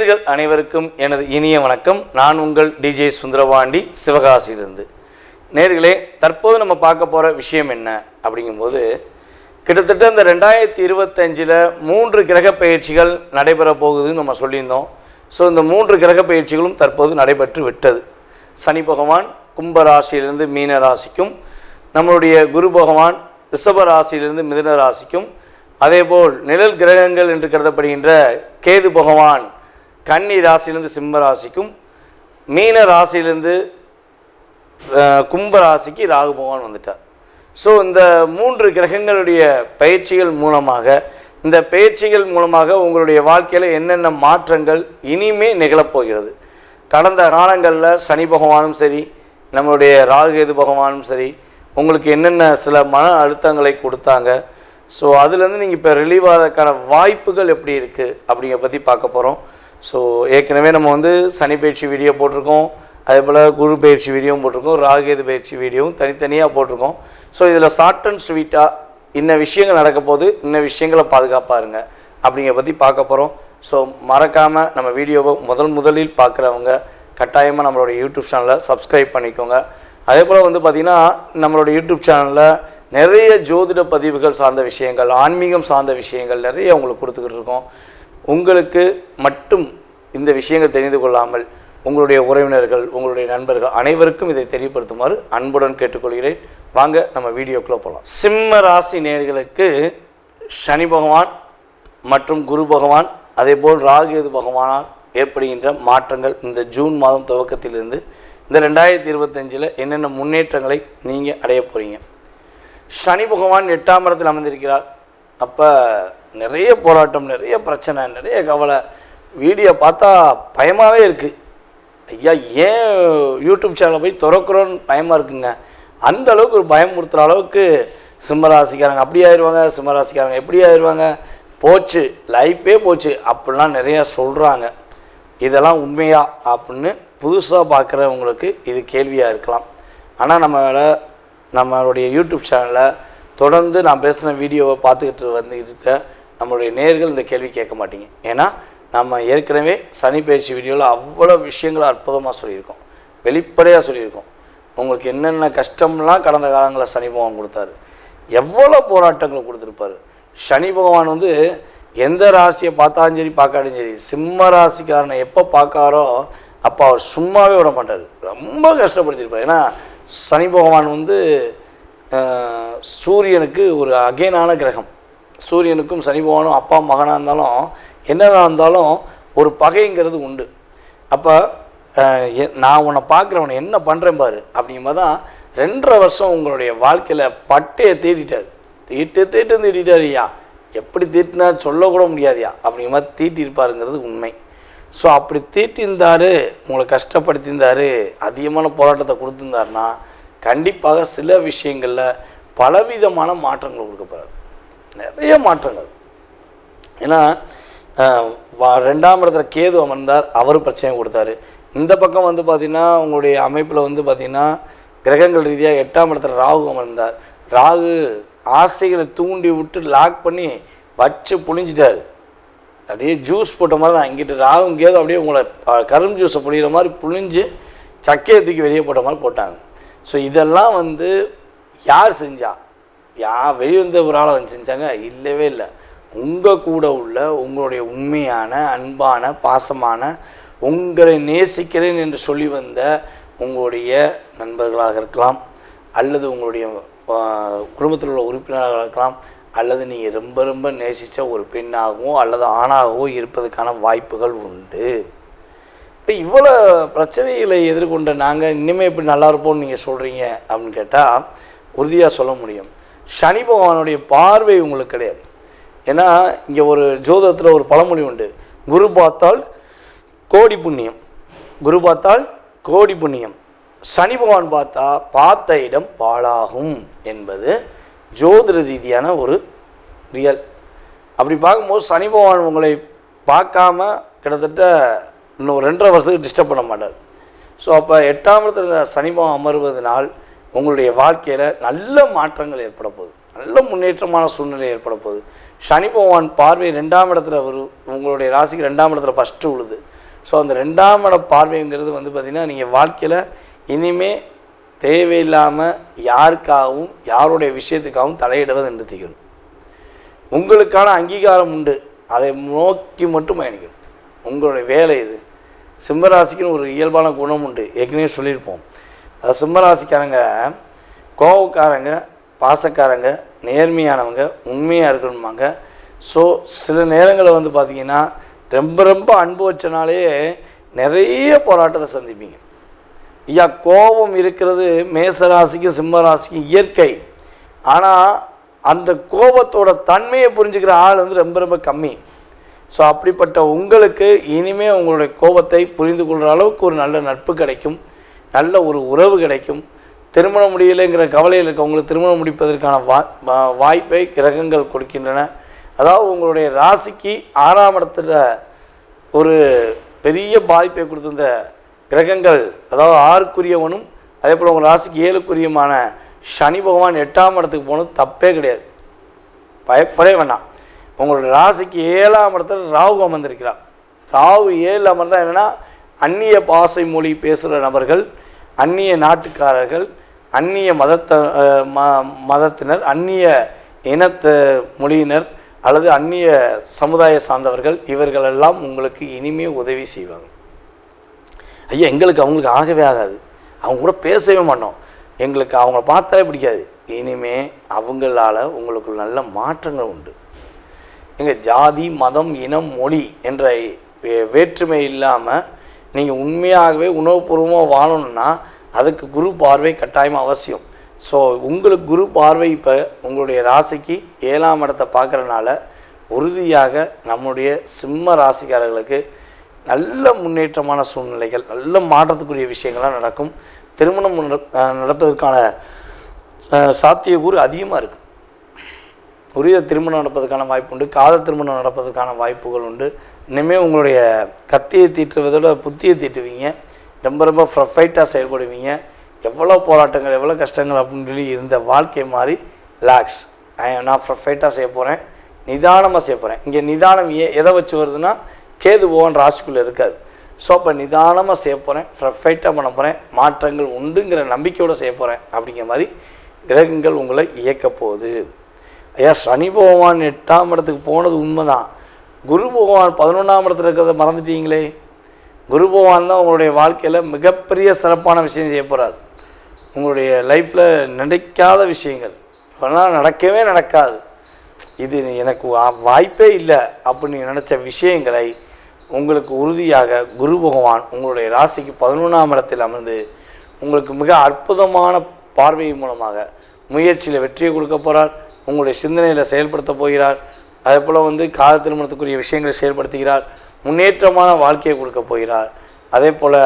நேயர்கள் அனைவருக்கும் எனது இனிய வணக்கம். நான் உங்கள் டிஜே சுந்தரபாண்டி, சிவகாசியிலிருந்து. நேயர்களே, தற்போது நம்ம பார்க்க போகிற விஷயம் என்ன அப்படிங்கும்போது, கிட்டத்தட்ட இந்த 2025 3 கிரக பயிற்சிகள் நடைபெற போகுதுன்னு நம்ம சொல்லியிருந்தோம். ஸோ இந்த 3 கிரக பயிற்சிகளும் தற்போது நடைபெற்று விட்டது. சனி பகவான் கும்ப ராசியிலிருந்து மீன ராசிக்கும், நம்மளுடைய குரு பகவான் ரிஷப ராசியிலிருந்து மிதுன ராசிக்கும், அதேபோல் நிழல் கிரகங்கள் என்று கருதப்படுகின்ற கேது பகவான் கன்னி ராசியிலிருந்து சிம்ம ராசிக்கும், மீன ராசியிலிருந்து கும்ப ராசிக்கு ராகு பகவான் வந்துட்டார். ஸோ இந்த 3 கிரகங்களுடைய பயிற்சிகள் மூலமாக, இந்த பயிற்சிகள் மூலமாக உங்களுடைய வாழ்க்கையில் என்னென்ன மாற்றங்கள் இனிமே நிகழப்போகிறது. கடந்த காலங்களில் சனி பகவானும் சரி, நம்மளுடைய ராகு கேது பகவானும் சரி, உங்களுக்கு என்னென்ன சில மன அழுத்தங்களை கொடுத்தாங்க. ஸோ அதுலேருந்து நீங்கள் இப்போ ரிலீவ் ஆகிறதுக்கான வாய்ப்புகள் எப்படி இருக்குது அப்படிங்கிற பற்றி பார்க்க போகிறோம். ஸோ ஏற்கனவே நம்ம சனி பயிற்சி வீடியோ போட்டிருக்கோம், அதே போல் குரு பயிற்சி வீடியோவும் போட்டிருக்கோம், ராகுகேது பயிற்சி வீடியோவும் தனித்தனியாக போட்டிருக்கோம். ஸோ இதில் ஷார்ட் அண்ட் ஸ்வீட்டாக இன்ன விஷயங்கள் நடக்க போது, இன்ன விஷயங்களை பாதுகாப்பாக இருங்க அப்படிங்கிற பற்றி பார்க்க போகிறோம். ஸோ மறக்காமல் நம்ம வீடியோவை முதலில் பார்க்குறவங்க கட்டாயமாக நம்மளோட யூடியூப் சேனலை சப்ஸ்கிரைப் பண்ணிக்கோங்க. அதே போல் பார்த்திங்கன்னா நம்மளோட யூடியூப் சேனலில் நிறைய ஜோதிட பதிவுகள் சார்ந்த விஷயங்கள், ஆன்மீகம் சார்ந்த விஷயங்கள் நிறைய உங்களுக்கு கொடுத்துக்கிட்டு இருக்கோம். உங்களுக்கு மட்டும் இந்த விஷயங்கள் தெரிந்து கொள்ளாமல் உங்களுடைய உறவினர்கள், உங்களுடைய நண்பர்கள் அனைவருக்கும் இதை தெரியப்படுத்துமாறு அன்புடன் கேட்டுக்கொள்கிறேன். வாங்க நம்ம வீடியோக்குள்ளே போகலாம். சிம்ம ராசி நேயர்களுக்கு சனி பகவான் மற்றும் குரு பகவான், அதேபோல் ராகுகேது பகவானால் ஏற்படுகின்ற மாற்றங்கள் இந்த ஜூன் மாதம் துவக்கத்திலிருந்து இந்த 2025 என்னென்ன முன்னேற்றங்களை நீங்கள் அடைய போகிறீங்க. சனி பகவான் 8ஆம் இடத்தில் அமர்ந்திருக்கிறார். அப்போ நிறைய போராட்டம், நிறைய பிரச்சனை, நிறைய கவலை. வீடியோ பார்த்தா பயமாகவே இருக்குது. ஐயா, ஏன் யூடியூப் சேனலை போய் திறக்கிறோன்னு பயமாக இருக்குங்க. அந்த அளவுக்கு ஒரு பயமுறுத்துகிற அளவுக்கு சிம்மராசிக்காரங்க அப்படி ஆயிடுவாங்க, சிம்மராசிக்காரங்க எப்படி ஆயிடுவாங்க, போச்சு லைஃபே போச்சு அப்படிலாம் நிறையா சொல்கிறாங்க. இதெல்லாம் உண்மையா அப்படின்னு புதுசாக பார்க்குறவங்களுக்கு இது கேள்வியாக இருக்கலாம். ஆனால் நம்மளுடைய யூடியூப் சேனலில் தொடர்ந்து நான் பேசுகிற வீடியோவை பார்த்துக்கிட்டு வந்துக்கிட்டு நம்மளுடைய நேயர்கள் இந்த கேள்வி கேட்க மாட்டீங்க. ஏன்னா நம்ம ஏற்கனவே சனி பயிற்சி வீடியோவில் அவ்வளோ விஷயங்களை அற்புதமாக சொல்லியிருக்கோம், வெளிப்படையாக சொல்லியிருக்கோம். உங்களுக்கு என்னென்ன கஷ்டம்லாம் கடந்த காலங்களில் சனி பகவான் கொடுத்தாரு, எவ்வளோ போராட்டங்களை கொடுத்துருப்பாரு. சனி பகவான் எந்த ராசியை பார்த்தாலும் சரி பார்க்காலும் சரி, சிம்ம ராசிக்காரனை எப்போ பார்க்காரோ அப்போ அவர் சும்மாவே விட மாட்டார், ரொம்ப கஷ்டப்படுத்தியிருப்பார். ஏன்னா சனி பகவான் சூரியனுக்கு ஒரு அகைனான கிரகம். சூரியனுக்கும் சனி பகவானும் அப்பா மகனாக இருந்தாலும் என்னதான் இருந்தாலும் ஒரு பகைங்கிறது உண்டு. அப்போ நான் உன்னை பார்க்குறவனை என்ன பண்ணுறேன் பாரு அப்படிங்கும்போது தான் 2.5 வருஷம் உங்களுடைய வாழ்க்கையில் பட்டையை தீட்டிட்டார். தீட்டிட்டார் ஐயா, எப்படி தீட்டினா சொல்லக்கூட முடியாதுயா அப்படிங்கிற மாதிரி தீட்டியிருப்பாருங்கிறது உண்மை. ஸோ அப்படி தீட்டியிருந்தார், உங்களை கஷ்டப்படுத்தியிருந்தார், அதிகமான போராட்டத்தை கொடுத்துருந்தாருன்னா கண்டிப்பாக சில விஷயங்களில் பலவிதமான மாற்றங்கள் கொடுக்க போகிறார், நிறைய மாற்றங்கள். ஏன்னா 2ஆம் இடத்துல கேது அமர்ந்தார், அவர் பிரச்சனை கொடுத்தாரு. இந்த பக்கம் பார்த்திங்கன்னா உங்களுடைய அமைப்பில் பார்த்திங்கன்னா கிரகங்கள் ரீதியாக 8ஆம் இடத்துல ராகு அமர்ந்தார். ராகு ஆசைகளை தூண்டி விட்டு லாக் பண்ணி வச்சு புழிஞ்சிட்டார். அப்படியே ஜூஸ் போட்ட மாதிரி தான். இங்கிட்டு ராகு கேது அப்படியே உங்களை கரும்பு ஜூஸை புழிகிற மாதிரி புழிஞ்சு சக்கையை தூக்கி வெளியே போட்ட மாதிரி போட்டாங்க. ஸோ இதெல்லாம் யார் செஞ்சா? வெளியே ஒரு ஆளை செஞ்சாங்க? இல்லவே இல்லை. உங்கள் கூட உள்ள உங்களுடைய உண்மையான அன்பான பாசமான உங்களை நேசிக்கிறேன் என்று சொல்லி வந்த உங்களுடைய நண்பர்களாக இருக்கலாம், அல்லது உங்களுடைய குடும்பத்தில் உள்ள உறுப்பினர்களாக இருக்கலாம், அல்லது நீங்கள் ரொம்ப ரொம்ப நேசித்த ஒரு பெண்ணாகவோ அல்லது ஆணாகவோ இருப்பதற்கான வாய்ப்புகள் உண்டு. இப்போ இவ்வளோ பிரச்சனைகளை எதிர்கொண்ட நாங்கள் இனிமேல் எப்படி நல்லா இருப்போம்னு நீங்கள் சொல்கிறீங்க அப்படின்னு கேட்டால் உறுதியாக சொல்ல முடியும். சனி பகவானுடைய பார்வை உங்களுக்கு கிடையாது. ஏன்னா இங்கே ஒரு ஜோதிடத்தில் ஒரு பழமொழி உண்டு, குரு பார்த்தால் கோடி புண்ணியம், குரு பார்த்தால் கோடி புண்ணியம், சனி பகவான் பார்த்தா பார்த்த இடம் பாழாகும் என்பது ஜோதிட ரீதியான ஒரு ரியல். அப்படி பார்க்கும்போது சனி பகவான் உங்களை பார்க்காம கிட்டத்தட்ட இன்னும் 2.5 வருஷத்துக்கு டிஸ்டர்ப் பண்ண மாட்டார். ஸோ அப்போ 8ஆம் இடத்துல இருந்த சனி பகவான் அமர்வதனால் உங்களுடைய வாழ்க்கையில் நல்ல மாற்றங்கள் ஏற்பட போகுது, நல்ல முன்னேற்றமான சூழ்நிலை ஏற்பட போகுது. சனி பகவான் பார்வை 2ஆம் இடத்துல உங்களுடைய ராசிக்கு 2ஆம் இடத்துல ஃபஸ்ட்டு உழுது. ஸோ அந்த 2ஆம் இட பார்வைங்கிறது வந்து பார்த்திங்கன்னா நீங்கள் வாழ்க்கையில் இனிமே தேவையில்லாமல் யாருக்காகவும் யாருடைய விஷயத்துக்காகவும் தலையிடுவதை நிறுத்திக்கணும். உங்களுக்கான அங்கீகாரம் உண்டு, அதை நோக்கி மட்டும் பயணிக்கணும். உங்களுடைய வேலை இது. சிம்மராசிக்குன்னு ஒரு இயல்பான குணம் உண்டு, ஏற்கனவே சொல்லியிருப்போம். அது சிம்மராசிக்காரங்க கோவக்காரங்க, பாசக்காரங்க, நேர்மையானவங்க, உண்மையாக இருக்கணுமாங்க. ஸோ சில நேரங்களில் வந்து பார்த்திங்கன்னா ரொம்ப ரொம்ப அன்பு வச்சனாலே நிறைய போராட்டத்தை சந்திப்பீங்க. ஐயா, கோபம் இருக்கிறது மேசராசிக்கும் சிம்மராசிக்கும் இயற்கை. ஆனால் அந்த கோபத்தோட தன்மையை புரிஞ்சுக்கிற ஆள் வந்து ரொம்ப ரொம்ப கம்மி. ஸோ அப்படிப்பட்ட உங்களுக்கு இனிமேல் உங்களுடைய கோபத்தை புரிந்து கொள்கிற அளவுக்கு ஒரு நல்ல நட்பு கிடைக்கும், நல்ல ஒரு உறவு கிடைக்கும். திருமணம் முடியலைங்கிற கவலையில் இருக்கவங்களுக்கு திருமணம் முடிப்பதற்கான வாய்ப்பை கிரகங்கள் கொடுக்கின்றன. அதாவது உங்களுடைய ராசிக்கு 6ஆம் இடத்துல ஒரு பெரிய பாதிப்பை கொடுத்திருந்த கிரகங்கள், அதாவது 6க்குரியவனும் அதே போல் உங்கள் ராசிக்கு 7க்குரியமான சனி பகவான் 8ஆம் இடத்துக்கு போனது தப்பே கிடையாது, பயப்படவே வேண்டாம். உங்களுடைய ராசிக்கு 7ஆம் இடத்துல ராகு அமர்ந்திருக்கிறார். ராகு 7 அமர்ந்தால் என்னென்னா, அந்நிய பாசை மொழி பேசுகிற நபர்கள், அந்நிய நாட்டுக்காரர்கள், அந்நிய மதத்தினர், அந்நிய இனத்து மொழியினர் அல்லது அந்நிய சமுதாய சார்ந்தவர்கள், இவர்களெல்லாம் உங்களுக்கு இனிமேல் உதவி செய்வாங்க. ஐயா, எங்களுக்கு அவங்களுக்கு ஆகவே ஆகாது, அவங்க கூட பேசவே மாட்டோம், எங்களுக்கு அவங்கள பார்த்தாலே பிடிக்காது. இனிமே அவங்களால் உங்களுக்கு நல்ல மாற்றங்கள் உண்டு. எங்கள் ஜாதி, மதம், இனம், மொழி என்ற வேற்றுமை இல்லாமல் நீங்கள் உண்மையாகவே உணவுபூர்வமாக வாழணும்னா அதுக்கு குரு பார்வை கட்டாயமாக அவசியம். ஸோ உங்களுக்கு குரு பார்வை இப்போ உங்களுடைய ராசிக்கு 7ஆம் இடத்தை பார்க்குறனால உறுதியாக நம்முடைய சிம்ம ராசிக்காரர்களுக்கு நல்ல முன்னேற்றமான சூழ்நிலைகள், நல்ல மாற்றத்துக்குரிய விஷயங்கள்லாம் நடக்கும். திருமணம் நடப்பதற்கான சாத்தியக்கூறு அதிகமாக இருக்குது. உரிய திருமணம் நடப்பதற்கான வாய்ப்பு உண்டு, காதல் திருமணம் நடப்பதற்கான வாய்ப்புகள் உண்டு. இனிமேல் உங்களுடைய கத்தியை தீட்டுவதோட புத்தியை தீட்டுவீங்க, ரொம்ப ரொம்ப ப்ரொஃபைட்டாக செயல்படுவீங்க. எவ்வளோ போராட்டங்கள், எவ்வளோ கஷ்டங்கள் அப்படின்னு சொல்லி இருந்த வாழ்க்கை மாதிரி ரிலாக்ஸ், நான் ப்ரொஃபைட்டாக செய்ய போகிறேன், நிதானமாக செய்ய போகிறேன். இங்கே நிதானம் எதை வச்சு வருதுன்னா, கேது பகவான் ராசிக்குள்ளே இருக்காது. ஸோ அப்போ நிதானமாக செய்ய போகிறேன், ப்ரொஃபைட்டாக பண்ண போகிறேன், மாற்றங்கள் உண்டுங்கிற நம்பிக்கையோடு செய்ய போகிறேன் அப்படிங்கிற மாதிரி கிரகங்கள் உங்களை இயக்க போகுது. ஐயா, சனி பகவான் 8ஆம் இடத்துக்கு போனது உண்மைதான். குரு பகவான் 11ஆம் இடத்துல இருக்கிறத மறந்துட்டீங்களே. குரு பகவான் தான் உங்களுடைய வாழ்க்கையில் மிகப்பெரிய சிறப்பான விஷயம் செய்ய போகிறார். உங்களுடைய லைஃப்பில் நினைக்காத விஷயங்கள் இப்போலாம் நடக்கவே நடக்காது, இது எனக்கு வாய்ப்பே இல்லை அப்படின்னு நினச்ச விஷயங்களை உங்களுக்கு உறுதியாக குரு பகவான் உங்களுடைய ராசிக்கு 11ஆம் இடத்தில் அமர்ந்து உங்களுக்கு மிக அற்புதமான பார்வை மூலமாக முயற்சியில் வெற்றியை கொடுக்க போகிறார். உங்களுடைய சிந்தனையில் செயல்படுத்த போகிறார். அதே போல் காதல் திருமணத்துக்குரிய விஷயங்களை செயல்படுத்துகிறார். முன்னேற்றமான வாழ்க்கையை கொடுக்க போகிறார். அதே போல்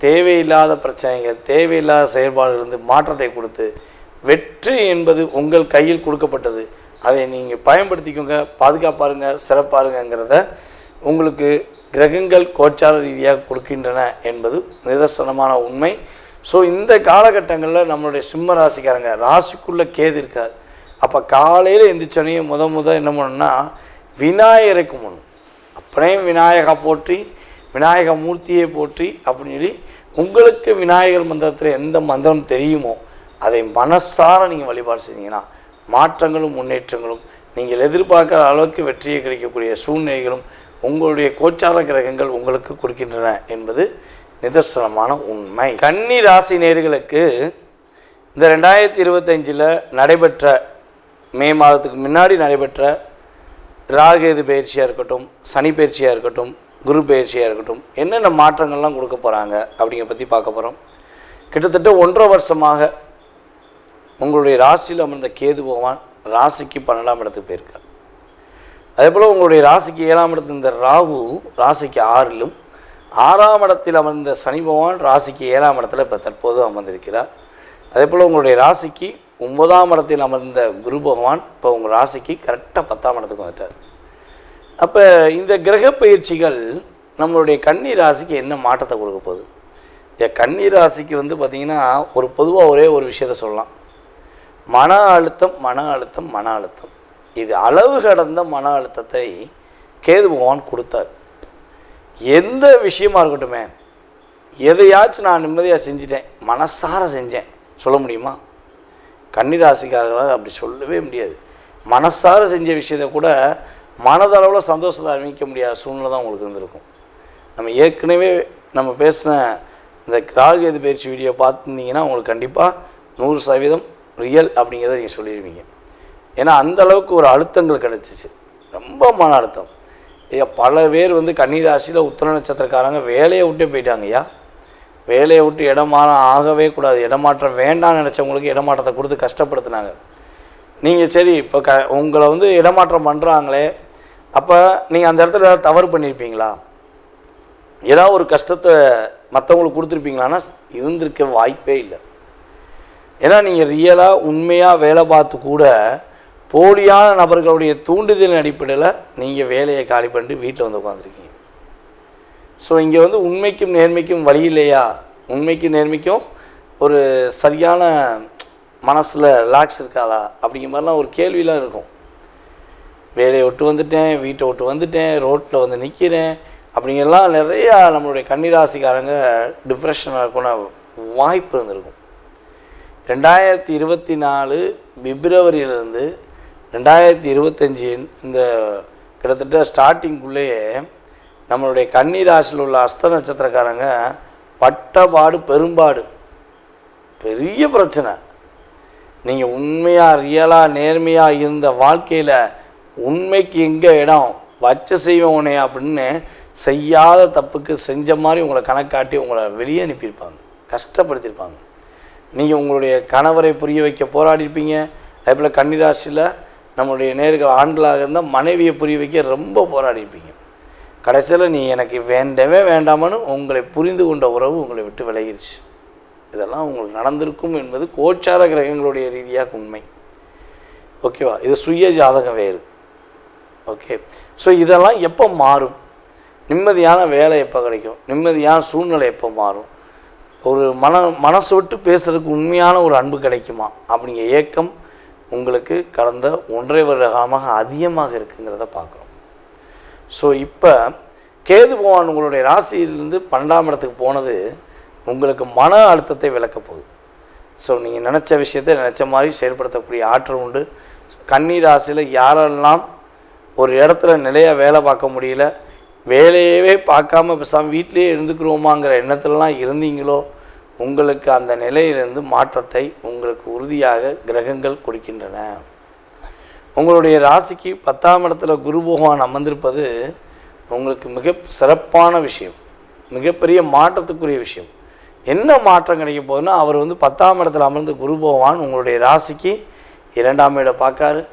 தேவையில்லாத பிரச்சனைகள், தேவையில்லாத செயல்பாடுகளிலிருந்து மாற்றத்தை கொடுத்து வெற்றி என்பது உங்கள் கையில் கொடுக்கப்பட்டது, அதை நீங்கள் பயன்படுத்திக்கோங்க, பாதுகாப்பாருங்க, சிறப்பாருங்கிறத உங்களுக்கு கிரகங்கள் கோச்சார ரீதியாக கொடுக்கின்றன என்பது நிதர்சனமான உண்மை. ஸோ இந்த காலகட்டங்களில் நம்மளுடைய சிம்ம ராசிக்காரங்க ராசிக்குள்ளே கேது இருக்காது. அப்போ காலையில் எந்திரிச்சோனையும் முத என்ன பண்ணணும்னா விநாயகரை கும்பிடணும். அப்படியே விநாயகா போற்றி, விநாயக மூர்த்தியை போற்றி அப்படின்னு சொல்லி உங்களுக்கு விநாயகர் மந்திரத்தில் எந்த மந்திரம் தெரியுமோ அதை மனசார நீங்கள் வழிபாடு செஞ்சீங்கன்னா மாற்றங்களும் முன்னேற்றங்களும் நீங்கள் எதிர்பார்க்குற அளவுக்கு வெற்றியை கிடைக்கக்கூடிய சூழ்நிலைகளும் உங்களுடைய கோச்சார கிரகங்கள் உங்களுக்கு கொடுக்கின்றன என்பது நிதர்சனமான உண்மை. கன்னி ராசி நேயர்களுக்கு இந்த 2025 நடைபெற்ற மே மாதத்துக்கு முன்னாடி நடைபெற்ற ராகேது பயிற்சியாக இருக்கட்டும், சனி பயிற்சியாக இருக்கட்டும், குரு பயிற்சியாக இருக்கட்டும், என்னென்ன மாற்றங்கள்லாம் கொடுக்க போகிறாங்க அப்படிங்கிற பற்றி பார்க்க போகிறோம். கிட்டத்தட்ட 1.5 வருஷமாக உங்களுடைய ராசியில் அமர்ந்த கேது பகவான் ராசிக்கு 12ஆம் இடத்துக்கு போயிருக்கார். அதே போல் உங்களுடைய ராசிக்கு 7ஆம் இடத்தில் இந்த ராகு ராசிக்கு 6லும், 6ஆம் இடத்தில் அமர்ந்த சனி பகவான் ராசிக்கு 7ஆம் இடத்துல இப்போ தற்போது அமர்ந்திருக்கிறார். அதே போல் உங்களுடைய ராசிக்கு 9ஆம் இடத்தில் அமர்ந்த குரு பகவான் இப்போ உங்கள் ராசிக்கு கரெக்டாக 10ஆம் இடத்துக்கு வந்துட்டார். அப்போ இந்த கிரக பயிற்சிகள் நம்மளுடைய கன்னி ராசிக்கு என்ன மாற்றத்தை கொடுக்க போகுது? கன்னி ராசிக்கு பார்த்திங்கன்னா ஒரு பொதுவாக ஒரே ஒரு விஷயத்த சொல்லலாம், மன அழுத்தம் மன அழுத்தம் மன அழுத்தம். இது அளவு கடந்த மன அழுத்தத்தை கேது பகவான் கொடுத்தார். எந்த விஷயமா இருக்கட்டுமே, எதையாச்சும் நான் நிம்மதியாக செஞ்சிட்டேன், மனசார செஞ்சேன் சொல்ல முடியுமா? கன்னிராசிக்காரர்களாக அப்படி சொல்லவே முடியாது. மனசார செஞ்ச விஷயத்தை கூட மனதளவில் சந்தோஷத்தை அறிவிக்க முடியாத சூழ்நிலை தான் உங்களுக்கு இருந்திருக்கும். நம்ம ஏற்கனவே நம்ம பேசின இந்த ராகு பயிற்சி வீடியோ பார்த்துருந்தீங்கன்னா உங்களுக்கு கண்டிப்பாக 100% ரியல் அப்படிங்கிறத நீங்கள் சொல்லிடுவீங்க. ஏன்னா அந்தளவுக்கு ஒரு அழுத்தங்கள் கிடச்சிச்சு, ரொம்ப மன அழுத்தம். ஐயா பல பேர் கன்னிராசியில் உத்திர நட்சத்திரக்காரங்க வேலையை விட்டே போயிட்டாங்க. ஐயா வேலையை விட்டு இடமாற்றம் ஆகவே கூடாது, இடமாற்றம் வேண்டாம்னு நினச்சவங்களுக்கு இடமாற்றத்தை கொடுத்து கஷ்டப்படுத்தினாங்க. நீங்கள் சரி இப்போ உங்களை இடமாற்றம் பண்ணுறாங்களே, அப்போ நீங்கள் அந்த இடத்துல ஏதாவது தவறு பண்ணியிருப்பீங்களா? ஏதாவது ஒரு கஷ்டத்தை மற்றவங்களுக்கு கொடுத்துருப்பீங்களான்னா இருந்திருக்க வாய்ப்பே இல்லை. ஏன்னா நீங்கள் ரியலாக உண்மையாக வேலை பார்த்து கூட போலியான நபர்களுடைய தூண்டுதலின் அடிப்படையில் நீங்கள் வேலையை காலி பண்ணிட்டு வீட்டில் உட்காந்துருக்கீங்க. ஸோ இங்கே உண்மைக்கும் நேர்மைக்கும் வழி இல்லையா? உண்மைக்கும் நேர்மைக்கும் ஒரு சரியான மனசில் ரிலாக்ஸ் இருக்காதா அப்படிங்கிற மாதிரிலாம் ஒரு கேள்வியெலாம் இருக்கும். வேலையை விட்டு வந்துட்டேன், வீட்டை விட்டு வந்துட்டேன், ரோட்டில் நிற்கிறேன் அப்படிங்கிறலாம் நிறையா நம்மளுடைய கன்னிராசிக்காரங்க டிப்ரெஷனாக இருக்கும்னா வாய்ப்பு இருந்திருக்கும். 2024 பிப்ரவரியிலேருந்து 2025 இந்த கிட்டத்தட்ட ஸ்டார்டிங்குள்ளேயே நம்மளுடைய கன்னிராசியில் உள்ள அஸ்த நட்சத்திரக்காரங்க பட்டபாடு பெரும்பாடு, பெரிய பிரச்சனை. நீங்கள் உண்மையாக ரியலாக நேர்மையாக இருந்த வாழ்க்கையில் உண்மைக்கு எங்கே இடம் வச்சு செய்வேன் உன்னை அப்படின்னு செய்யாத தப்புக்கு செஞ்ச மாதிரி உங்களை கணக்காட்டி உங்களை வெளியே அனுப்பியிருப்பாங்க, கஷ்டப்படுத்தியிருப்பாங்க. நீங்கள் உங்களுடைய கணவரை புரிய வைக்க போராடிருப்பீங்க. அதேபோல் கன்னிராசியில் நம்மளுடைய நேர்கள் ஆண்களாக இருந்தால் மனைவியை புரிய வைக்க ரொம்ப போராடிருப்பீங்க. கடைசியில் நீ எனக்கு வேண்டவே வேண்டாமன்னு உங்களை புரிந்து கொண்ட உறவு உங்களை விட்டு விலகிருச்சு. இதெல்லாம் உங்களுக்கு நடந்திருக்கும் என்பது கோச்சார கிரகங்களுடைய ரீதியாக உண்மை. ஓகேவா? இது சுய ஜாதகம் வேறு. ஓகே. ஸோ இதெல்லாம் எப்போ மாறும்? நிம்மதியான வேலை எப்போ கிடைக்கும்? நிம்மதியான சூழ்நிலை எப்போ மாறும்? ஒரு மனசு விட்டு பேசுகிறதுக்கு உண்மையான ஒரு அன்பு கிடைக்குமா அப்படிங்கிற ஏக்கம் உங்களுக்கு கடந்த 1.5 வருட காலமாக அதிகமாக இருக்குங்கிறத பார்க்குறோம். ஸோ இப்போ கேது பகவான் உங்களுடைய ராசியிலிருந்து 12ஆம் இடத்துக்கு போனது உங்களுக்கு மன அழுத்தத்தை விளக்க போகுது. ஸோ நீங்கள் நினச்ச விஷயத்தை நினச்ச மாதிரி செயல்படுத்தக்கூடிய ஆற்றல் உண்டு. கன்னி ராசியில் யாரெல்லாம் ஒரு இடத்துல நிலையாக வேலை பார்க்க முடியல, வேலையவே பார்க்காம பேசாமல் வீட்டிலேயே இருந்துக்கிறோமாங்கிற எண்ணத்துலலாம் இருந்தீங்களோ, உங்களுக்கு அந்த நிலையிலிருந்து மாற்றத்தை உங்களுக்கு உறுதியாக கிரகங்கள் கொடுக்கின்றன. உங்களுடைய ராசிக்கு 10ஆம் இடத்துல குரு பகவான் அமர்ந்திருப்பது உங்களுக்கு மிக சிறப்பான விஷயம், மிகப்பெரிய மாற்றத்துக்குரிய விஷயம். என்ன மாற்றம் கிடைக்க போகுதுன்னா, அவர் 10ஆம் இடத்துல அமர்ந்து குரு பகவான் உங்களுடைய ராசிக்கு 2ஆம் இடம் பார்க்காரு,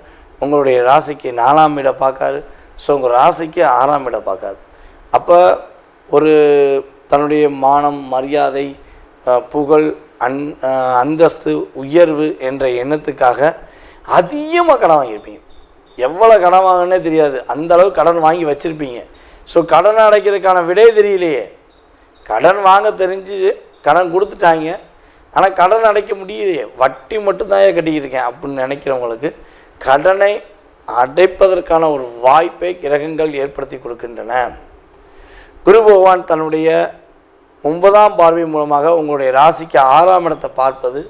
உங்களுடைய ராசிக்கு 4ஆம் இடம் பார்க்காரு, ஸோ உங்கள் ராசிக்கு 6ஆம் இடம் பார்க்காரு. அப்போ ஒரு தன்னுடைய மானம், மரியாதை, புகழ், அந்தஸ்து, உயர்வு என்ற எண்ணத்துக்காக அதிகமாக கடன் வாங்கியிருப்பீங்க. எவ்வளோ கடன் வாங்கினே தெரியாது, அந்தளவு கடன் வாங்கி வச்சுருப்பீங்க. ஸோ கடன் அடைக்கிறதுக்கான விடை தெரியலையே. கடன் வாங்க தெரிஞ்சு கடன் கொடுத்துட்டாங்க, ஆனால் கடன் அடைக்க முடியலையே, வட்டி மட்டும்தான் கட்டிக்கிட்டு இருக்கேன் அப்படின்னு நினைக்கிறவங்களுக்கு கடனை அடைப்பதற்கான ஒரு வாய்ப்பை கிரகங்கள் ஏற்படுத்தி கொடுக்கின்றன. குரு பகவான் தன்னுடைய 9ஆம் பார்வை மூலமாக உங்களுடைய ராசிக்கு 6ஆம் இடத்தை பார்ப்பது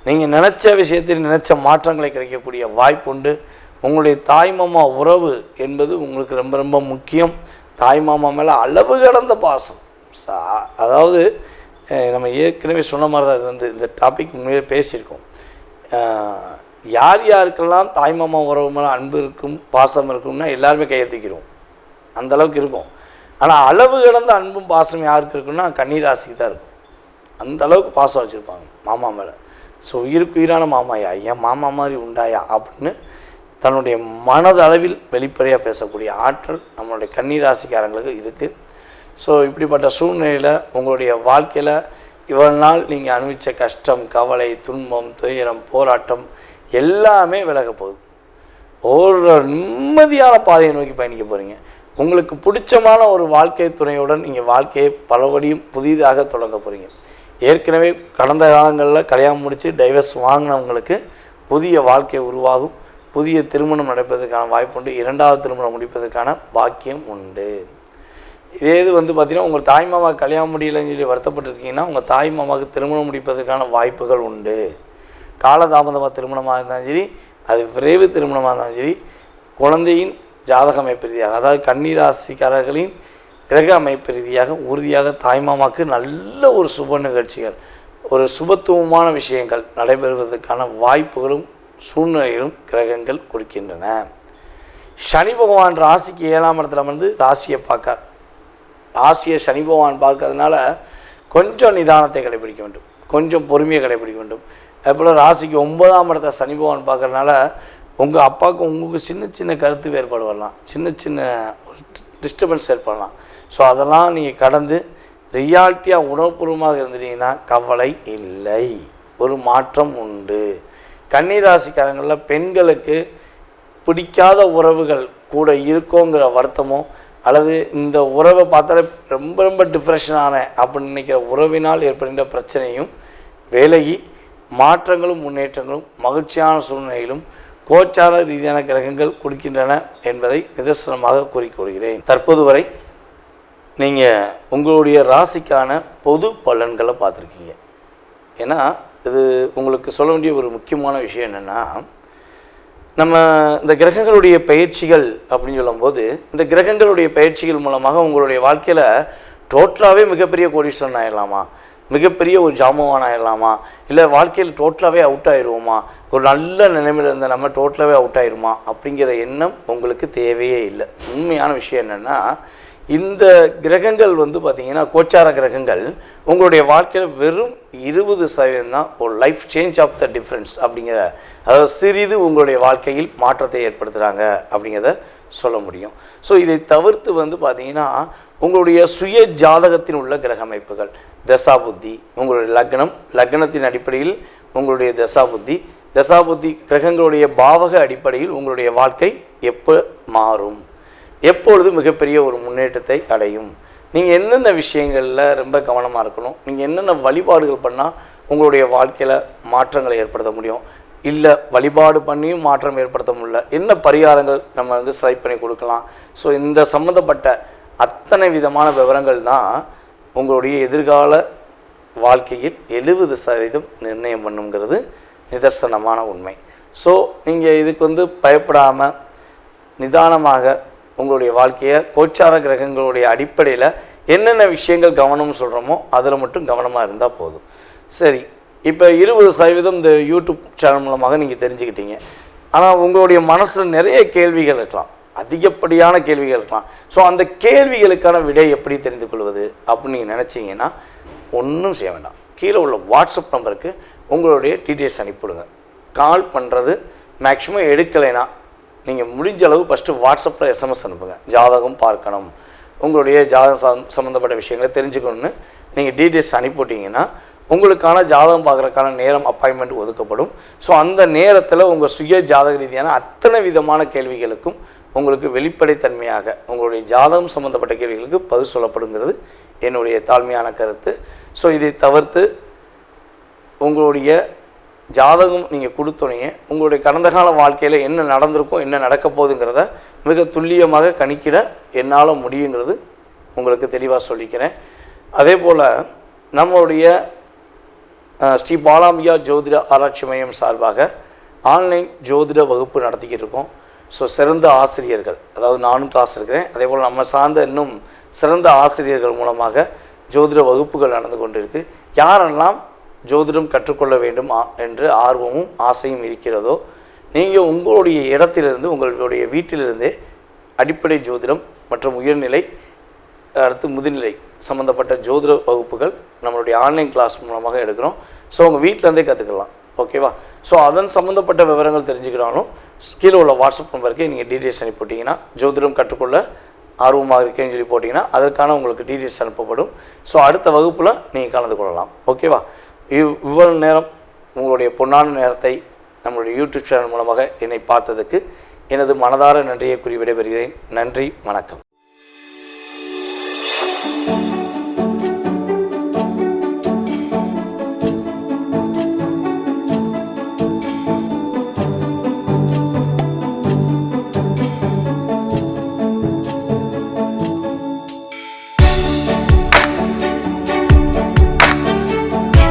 நீங்கள் நினச்ச விஷயத்தில் நினச்ச மாற்றங்களை கிடைக்கக்கூடிய வாய்ப்புண்டு. உங்களுடைய தாய்மாமா உறவு என்பது உங்களுக்கு ரொம்ப ரொம்ப முக்கியம். தாய்மாமா மேலே அளவு கடந்த பாசம். அதாவது நம்ம ஏற்கனவே சொன்ன மாதிரி தான் இது இந்த டாபிக் உண்மையிலே பேசியிருக்கோம். யார் யாருக்கெல்லாம் தாய்மாமா உறவு மேலே அன்பு இருக்கும், பாசம் இருக்கும்னா எல்லாருமே கையெழுத்திக்கிறோம், அந்தளவுக்கு இருக்கும். ஆனால் அளவு கடந்த அன்பும் பாசம் யாருக்கு இருக்குன்னா கன்னிராசிக்கு தான் இருக்கும். அந்தளவுக்கு பாசம் வச்சுருப்பாங்க மாமா மேலே. ஸோ உயிருக்கு உயிரான மாமாயா, ஏன் மாமா மாதிரி உண்டாயா அப்படின்னு தன்னுடைய மனதளவில் வெளிப்படையாக பேசக்கூடிய ஆற்றல் நம்மளுடைய கன்னிராசிக்காரங்களுக்கு இருக்குது. ஸோ இப்படிப்பட்ட சூழ்நிலையில் உங்களுடைய வாழ்க்கையில் இவ்வளவு நாள் நீங்கள் அனுபவித்த கஷ்டம், கவலை, துன்பம், துயரம், போராட்டம் எல்லாமே விலக போகுது. ஒரு நிம்மதியான பாதையை நோக்கி பயணிக்க போகிறீங்க. உங்களுக்கு பிடிச்சமான ஒரு வாழ்க்கை துணையுடன் நீங்கள் வாழ்க்கையை பலபடியும் புதிதாக தொடங்க போகிறீங்க. ஏற்கனவே கடந்த காலங்களில் கல்யாணம் முடித்து டைவர்ஸ் வாங்கினவங்களுக்கு புதிய வாழ்க்கை உருவாகும். புதிய திருமணம் நடப்பதற்கான வாய்ப்பு உண்டு. 2வது திருமணம் முடிப்பதற்கான பாக்கியம் உண்டு. இதே இது வந்து பார்த்திங்கன்னா உங்கள் தாய் மாமா கல்யாணம் முடியலைன்னு சொல்லி வருத்தப்பட்டிருக்கீங்கன்னா உங்கள் தாய் மாமாவுக்கு திருமணம் முடிப்பதற்கான வாய்ப்புகள் உண்டு. காலதாமதமாக திருமணமாக இருந்தாலும் சரி, அது விரைவு திருமணமாக இருந்தாலும் சரி, குழந்தையின் ஜாதக அமைப்பு ரீதியாக, அதாவது கன்னிராசிக்காரர்களின் கிரக அமைப்பு ரீதியாக உறுதியாக தாய்மாமாவுக்கு நல்ல ஒரு சுப நிகழ்ச்சிகள், ஒரு சுபத்துவமான விஷயங்கள் நடைபெறுவதற்கான வாய்ப்புகளும் சூழ்நிலைகளும் கிரகங்கள் கொடுக்கின்றன. சனி பகவான் ராசிக்கு 7ஆம் இடத்துல வந்து ராசியை பார்க்கார். ராசியை சனி பகவான் பார்க்கறதுனால கொஞ்சம் நிதானத்தை கடைபிடிக்க வேண்டும், கொஞ்சம் பொறுமையை கடைபிடிக்க வேண்டும். அதுபோல் ராசிக்கு 9ஆம் இடத்த சனி பகவான் பார்க்கறதுனால உங்கள் அப்பாவுக்கு உங்களுக்கு சின்ன சின்ன கருத்து வேறுபாடு வரலாம், சின்ன சின்ன ஒரு டிஸ்டர்பன்ஸ் ஏற்படலாம். ஸோ அதெல்லாம் நீங்கள் கடந்து ரியாலிட்டியாக உணர்வுபூர்வமாக இருந்துட்டீங்கன்னா கவலை இல்லை, ஒரு மாற்றம் உண்டு. கன்னிராசிக்காரங்களில் பெண்களுக்கு பிடிக்காத உறவுகள் கூட இருக்கோங்கிற வருத்தமோ அல்லது இந்த உறவை பார்த்தாலே ரொம்ப ரொம்ப டிப்ரெஷனான அப்படின்னு நினைக்கிற உறவினால் ஏற்படுகின்ற பிரச்சனையும் விலகி மாற்றங்களும் முன்னேற்றங்களும் மகிழ்ச்சியான சூழ்நிலையிலும் கோச்சார ரீதியான கிரகங்கள் கொடுக்கின்றன என்பதை நிதர்சனமாக கூறிக்கொள்கிறேன். தற்போது வரை நீங்கள் உங்களுடைய ராசிக்கான பொது பலன்களை பார்த்துருக்கீங்க. ஏன்னா இது உங்களுக்கு சொல்ல வேண்டிய ஒரு முக்கியமான விஷயம் என்னென்னா, நம்ம இந்த கிரகங்களுடைய பயிற்சிகள் அப்படின்னு சொல்லும்போது இந்த கிரகங்களுடைய பயிற்சிகள் மூலமாக உங்களுடைய வாழ்க்கையில் டோட்டலாகவே மிகப்பெரிய கோடீஸ்வரன் ஆகிடலாமா, மிகப்பெரிய ஒரு ஜாமவான் ஆகிடலாமா, இல்லை வாழ்க்கையில் டோட்டலாகவே அவுட் ஆயிடுவோமா, ஒரு நல்ல நிலைமையில் இருந்த நம்ம டோட்டலாகவே அவுட் ஆயிடுமா அப்படிங்கிற எண்ணம் உங்களுக்கு தேவையே இல்லை. உண்மையான விஷயம் என்னென்னா, இந்த கிரகங்கள் வந்து பார்த்திங்கன்னா கோச்சார கிரகங்கள் உங்களுடைய வாழ்க்கையில் வெறும் 20% தான் ஒரு life change of the difference அப்படிங்கிற, அதாவது சிறிது உங்களுடைய வாழ்க்கையில் மாற்றத்தை ஏற்படுத்துகிறாங்க அப்படிங்கிறத சொல்ல முடியும். ஸோ இதை தவிர்த்து வந்து பார்த்திங்கன்னா உங்களுடைய சுய ஜாதகத்தில் உள்ள கிரக அமைப்புகள், தசாபுத்தி, உங்களுடைய லக்னத்தின் அடிப்படையில் உங்களுடைய தசாபுத்தி கிரகங்களுடைய பாவக அடிப்படையில் உங்களுடைய வாழ்க்கை எப்போ மாறும், எப்பொழுது மிகப்பெரிய ஒரு முன்னேற்றத்தை அடையும், நீங்கள் எந்தெந்த விஷயங்களில் ரொம்ப கவனமாக இருக்கணும், நீங்கள் என்னென்ன வழிபாடுகள் பண்ணால் உங்களுடைய வாழ்க்கையில் மாற்றங்களை ஏற்படுத்த முடியும், இல்லை வழிபாடு பண்ணியும் மாற்றம் ஏற்படுத்த முடியல, என்ன பரிகாரங்கள் நம்ம வந்து செலக்ட் பண்ணி கொடுக்கலாம். ஸோ இந்த சம்மந்தப்பட்ட அத்தனை விதமான விவரங்கள் தான் உங்களுடைய எதிர்கால வாழ்க்கையில் 70% நிர்ணயம் பண்ணுங்கிறது நிதர்சனமான உண்மை. ஸோ நீங்கள் இதுக்கு வந்து பயப்படாமல் நிதானமாக உங்களுடைய வாழ்க்கையை கோச்சார கிரகங்களுடைய அடிப்படையில் என்னென்ன விஷயங்கள் கவனம்னு சொல்கிறோமோ அதில் மட்டும் கவனமாக இருந்தால் போதும். சரி, இப்போ 20% இந்த யூடியூப் சேனல் மூலமாக நீங்கள் தெரிஞ்சுக்கிட்டீங்க. ஆனால் உங்களுடைய மனசில் நிறைய கேள்விகள் இருக்கலாம், அதிகப்படியான கேள்விகள் இருக்கலாம். ஸோ அந்த கேள்விகளுக்கான விடை எப்படி தெரிந்து கொள்வது அப்படின்னு நீங்கள் நினச்சிங்கன்னா ஒன்றும் செய்ய வேண்டாம். கீழே உள்ள வாட்ஸ்அப் நம்பருக்கு உங்களுடைய டீட்டெயில்ஸ் அனுப்பிவிடுங்க. கால் பண்ணுறது மேக்ஸிமம் எடுக்கலைன்னா நீங்கள் முடிஞ்ச அளவு ஃபஸ்ட்டு வாட்ஸ்அப்பில் SMS அனுப்புங்க. ஜாதகம் பார்க்கணும், உங்களுடைய ஜாதகம் சம்மந்தப்பட்ட விஷயங்களை தெரிஞ்சுக்கணுன்னு நீங்கள் டீட்டெயில்ஸ் அனுப்பிவிட்டிங்கன்னா உங்களுக்கான ஜாதகம் பார்க்குறதுக்கான நேரம் அப்பாயின்மெண்ட் ஒதுக்கப்படும். ஸோ அந்த நேரத்தில் உங்கள் சுய ஜாதக ரீதியான அத்தனை விதமான கேள்விகளுக்கும் உங்களுக்கு வெளிப்படைத்தன்மையாக உங்களுடைய ஜாதகம் சம்மந்தப்பட்ட கேள்விகளுக்கு பதில் சொல்லப்படுங்கிறது என்னுடைய தாழ்மையான கருத்து. ஸோ இதை தவிர்த்து உங்களுடைய ஜாதகம் நீங்கள் கொடுத்தோன்னே உங்களுடைய கடந்த கால வாழ்க்கையில் என்ன நடந்திருக்கும், என்ன நடக்க போகுதுங்கிறத மிக துல்லியமாக கணிக்கிட என்னால் முடியுங்கிறது உங்களுக்கு தெளிவாக சொல்லிக்கிறேன். அதே போல் நம்மளுடைய ஸ்ரீ பாலாம்பிகா ஜோதிட ஆராய்ச்சி மையம் சார்பாக ஆன்லைன் ஜோதிட வகுப்பு நடத்திக்கிட்டு இருக்கோம். ஸோ சிறந்த ஆசிரியர்கள், அதாவது நானும் கிளாஸ் இருக்கிறேன், அதே போல் நம்ம சார்ந்த இன்னும் சிறந்த ஆசிரியர்கள் மூலமாக ஜோதிட வகுப்புகள் நடந்து கொண்டு இருக்கு. யாரெல்லாம் ஜோதிடம் கற்றுக்கொள்ள வேண்டும் என்று ஆர்வமும் ஆசையும் இருக்கிறதோ நீங்கள் உங்களுடைய இடத்திலிருந்து உங்களுடைய வீட்டிலிருந்தே அடிப்படை ஜோதிடம் மற்றும் உயர்நிலை அடுத்து முதுநிலை சம்மந்தப்பட்ட ஜோதிட வகுப்புகள் நம்மளுடைய ஆன்லைன் கிளாஸ் மூலமாக எடுக்கிறோம். ஸோ உங்கள் வீட்டிலேருந்தே கற்றுக்கலாம். ஓகேவா? ஸோ அதன் சம்மந்தப்பட்ட விவரங்கள் தெரிஞ்சுக்கிறாலும் கீழே உள்ள வாட்ஸ்அப் நம்பருக்கு நீங்கள் டீட்டெயில்ஸ் அனுப்பி போட்டிங்கன்னா, ஜோதிடம் கற்றுக்கொள்ள ஆர்வமாக இருக்கேன்னு சொல்லி போட்டிங்கன்னா அதற்கான உங்களுக்கு டீட்டெயில்ஸ் அனுப்பப்படும். ஸோ அடுத்த வகுப்பில் நீங்கள் கலந்து கொள்ளலாம். ஓகேவா? இவ்வளவு நேரம் உங்களுடைய பொன்னான நேரத்தை நம்மளுடைய யூடியூப் சேனல் மூலமாக என்னை பார்த்ததுக்கு எனது மனதார நன்றியை கூறி விடைபெறுகிறேன். நன்றி, வணக்கம்.